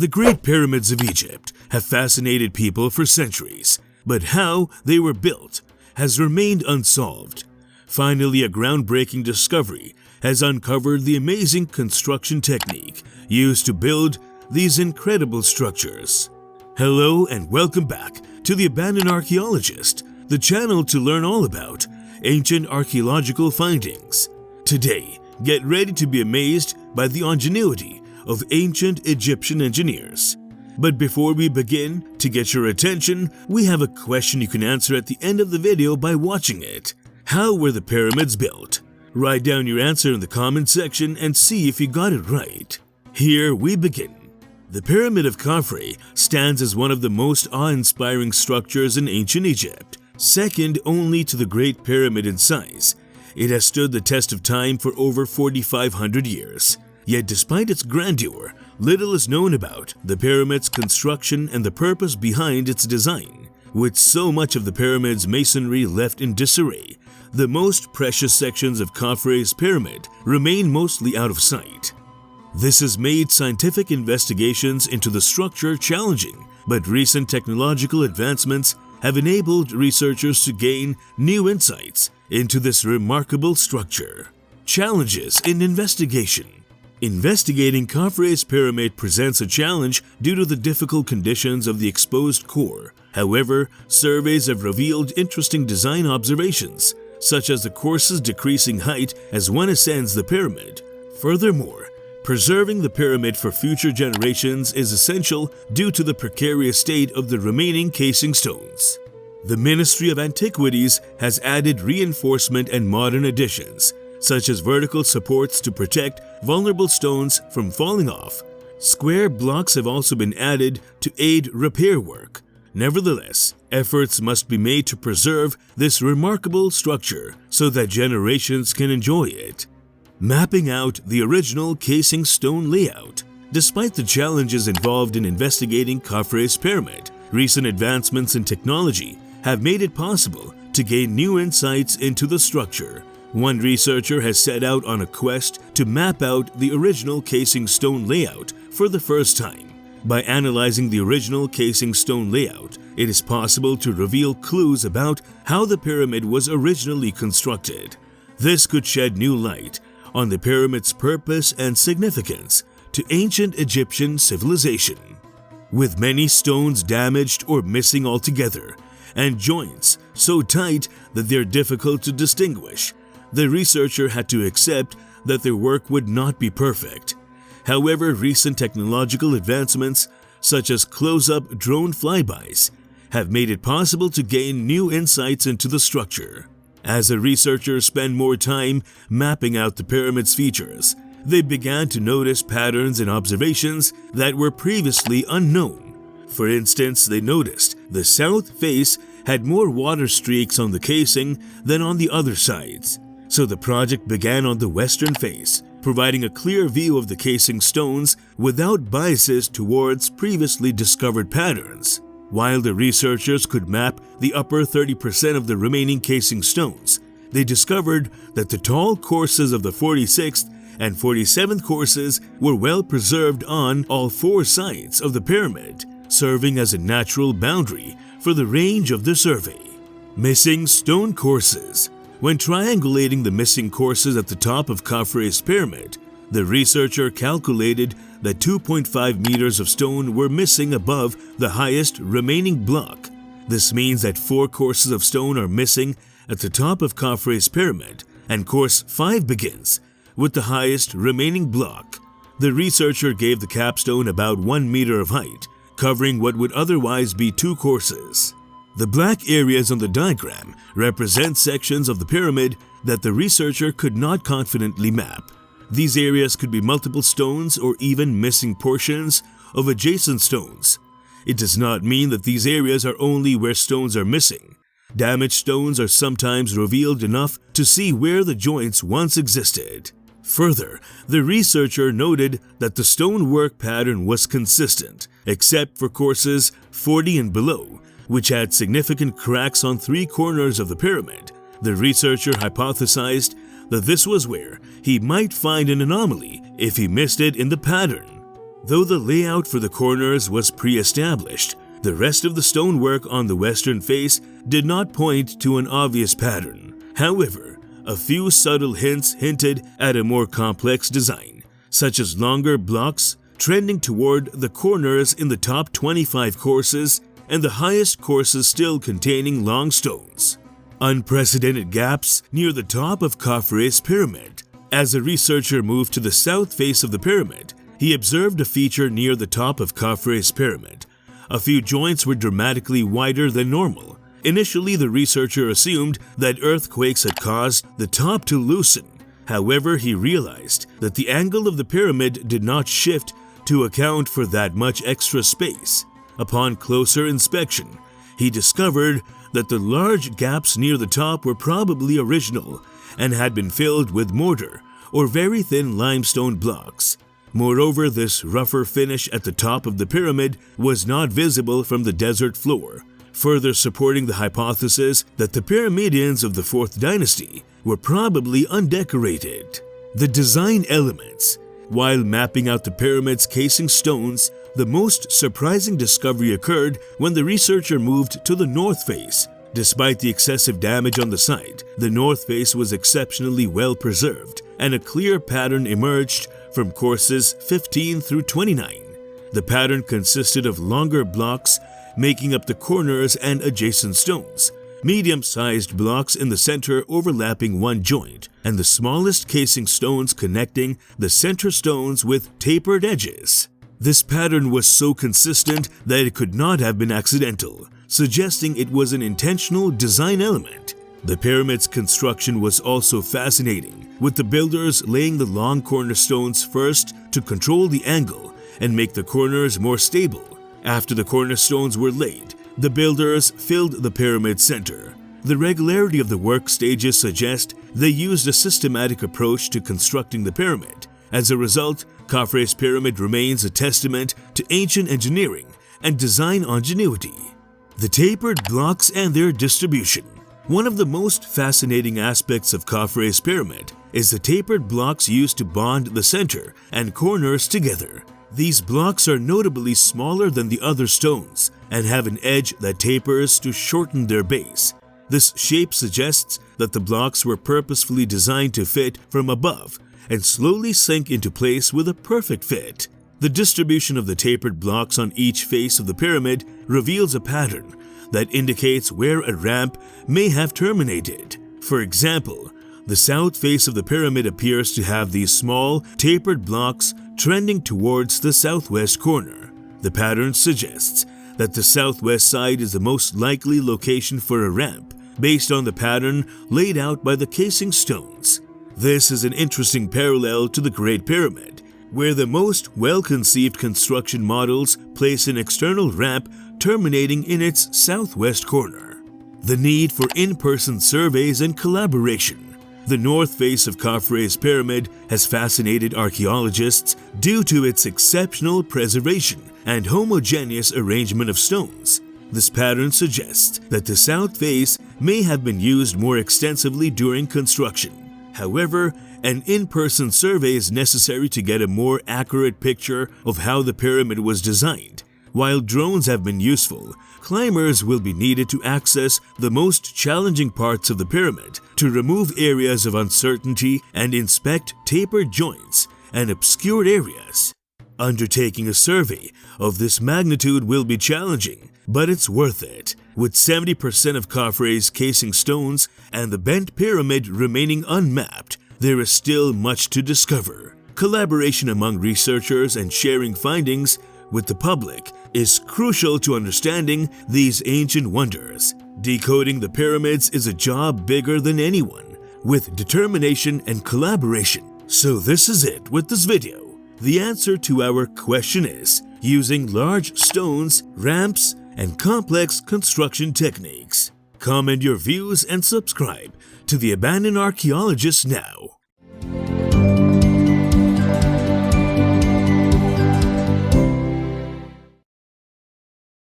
The Great Pyramids of Egypt have fascinated people for centuries, but how they were built has remained unsolved. Finally, a groundbreaking discovery has uncovered the amazing construction technique used to build these incredible structures. Hello and welcome back to The Abandoned Archaeologist, the channel to learn all about ancient archaeological findings. Today, get ready to be amazed by the ingenuity of ancient Egyptian engineers. But before we begin, to get your attention, we have a question you can answer at the end of the video by watching it. How were the pyramids built? Write down your answer in the comment section and see if you got it right. Here we begin. The Pyramid of Khafre stands as one of the most awe-inspiring structures in ancient Egypt, second only to the Great Pyramid in size. It has stood the test of time for over 4,500 years. Yet despite its grandeur, little is known about the pyramid's construction and the purpose behind its design. With so much of the pyramid's masonry left in disarray, the most precious sections of Khafre's pyramid remain mostly out of sight. This has made scientific investigations into the structure challenging, but recent technological advancements have enabled researchers to gain new insights into this remarkable structure. Challenges in investigation. Investigating Khafre's pyramid presents a challenge due to the difficult conditions of the exposed core. However, surveys have revealed interesting design observations, such as the course's decreasing height as one ascends the pyramid. Furthermore, preserving the pyramid for future generations is essential due to the precarious state of the remaining casing stones. The Ministry of Antiquities has added reinforcement and modern additions, such as vertical supports to protect vulnerable stones from falling off. Square blocks have also been added to aid repair work. Nevertheless, efforts must be made to preserve this remarkable structure so that generations can enjoy it. Mapping out the original casing stone layout. Despite the challenges involved in investigating Khafre's pyramid, recent advancements in technology have made it possible to gain new insights into the structure. One researcher has set out on a quest to map out the original casing stone layout for the first time. By analyzing the original casing stone layout, it is possible to reveal clues about how the pyramid was originally constructed. This could shed new light on the pyramid's purpose and significance to ancient Egyptian civilization. With many stones damaged or missing altogether, and joints so tight that they're difficult to distinguish, the researcher had to accept that their work would not be perfect. However, recent technological advancements, such as close-up drone flybys, have made it possible to gain new insights into the structure. As the researchers spent more time mapping out the pyramid's features, they began to notice patterns and observations that were previously unknown. For instance, they noticed the south face had more water streaks on the casing than on the other sides. So the project began on the western face, providing a clear view of the casing stones without biases towards previously discovered patterns. While the researchers could map the upper 30% of the remaining casing stones, they discovered that the tall courses of the 46th and 47th courses were well preserved on all four sides of the pyramid, serving as a natural boundary for the range of the survey. Missing stone courses. When triangulating the missing courses at the top of Khafre's pyramid, the researcher calculated that 2.5 meters of stone were missing above the highest remaining block. This means that 4 courses of stone are missing at the top of Khafre's pyramid, and course 5 begins with the highest remaining block. The researcher gave the capstone about 1 meter of height, covering what would otherwise be 2 courses. The black areas on the diagram represent sections of the pyramid that the researcher could not confidently map. These areas could be multiple stones or even missing portions of adjacent stones. It does not mean that these areas are only where stones are missing. Damaged stones are sometimes revealed enough to see where the joints once existed. Further, the researcher noted that the stonework pattern was consistent, except for courses 40 and below, which had significant cracks on 3 corners of the pyramid. The researcher hypothesized that this was where he might find an anomaly if he missed it in the pattern. Though the layout for the corners was pre-established, the rest of the stonework on the western face did not point to an obvious pattern. However, a few subtle hints hinted at a more complex design, such as longer blocks trending toward the corners in the top 25 courses and the highest courses still containing long stones. Unprecedented gaps near the top of Khafre's pyramid. As a researcher moved to the south face of the pyramid, he observed a feature near the top of Khafre's pyramid. A few joints were dramatically wider than normal. Initially, the researcher assumed that earthquakes had caused the top to loosen. However, he realized that the angle of the pyramid did not shift to account for that much extra space. Upon closer inspection, he discovered that the large gaps near the top were probably original and had been filled with mortar or very thin limestone blocks. Moreover, this rougher finish at the top of the pyramid was not visible from the desert floor, further supporting the hypothesis that the Pyramidians of the 4th dynasty were probably undecorated. The design elements. While mapping out the pyramid's casing stones, the most surprising discovery occurred when the researcher moved to the north face. Despite the excessive damage on the site, the north face was exceptionally well preserved, and a clear pattern emerged from courses 15 through 29. The pattern consisted of longer blocks making up the corners and adjacent stones, medium-sized blocks in the center overlapping one joint, and the smallest casing stones connecting the center stones with tapered edges. This pattern was so consistent that it could not have been accidental, suggesting it was an intentional design element. The pyramid's construction was also fascinating, with the builders laying the long cornerstones first to control the angle and make the corners more stable. After the cornerstones were laid, the builders filled the pyramid's center. The regularity of the work stages suggest they used a systematic approach to constructing the pyramid. As a result, Khafre's pyramid remains a testament to ancient engineering and design ingenuity. The tapered blocks and their distribution. One of the most fascinating aspects of Khafre's pyramid is the tapered blocks used to bond the center and corners together. These blocks are notably smaller than the other stones and have an edge that tapers to shorten their base. This shape suggests that the blocks were purposefully designed to fit from above and slowly sink into place with a perfect fit. The distribution of the tapered blocks on each face of the pyramid reveals a pattern that indicates where a ramp may have terminated. For example, the south face of the pyramid appears to have these small, tapered blocks trending towards the southwest corner. The pattern suggests that the southwest side is the most likely location for a ramp, based on the pattern laid out by the casing stones. This is an interesting parallel to the Great Pyramid, where the most well-conceived construction models place an external ramp terminating in its southwest corner. The need for in-person surveys and collaboration. The north face of Khafre's pyramid has fascinated archaeologists due to its exceptional preservation and homogeneous arrangement of stones. This pattern suggests that the south face may have been used more extensively during construction. However, an in-person survey is necessary to get a more accurate picture of how the pyramid was designed. While drones have been useful, climbers will be needed to access the most challenging parts of the pyramid, to remove areas of uncertainty and inspect tapered joints and obscured areas. Undertaking a survey of this magnitude will be challenging, but it's worth it. With 70% of Khafre's casing stones and the bent pyramid remaining unmapped, there is still much to discover. Collaboration among researchers and sharing findings with the public is crucial to understanding these ancient wonders. Decoding the pyramids is a job bigger than anyone, with determination and collaboration. So this is it with this video. The answer to our question is using large stones, ramps, and complex construction techniques. Comment your views and subscribe to The Abandoned Archaeologist now.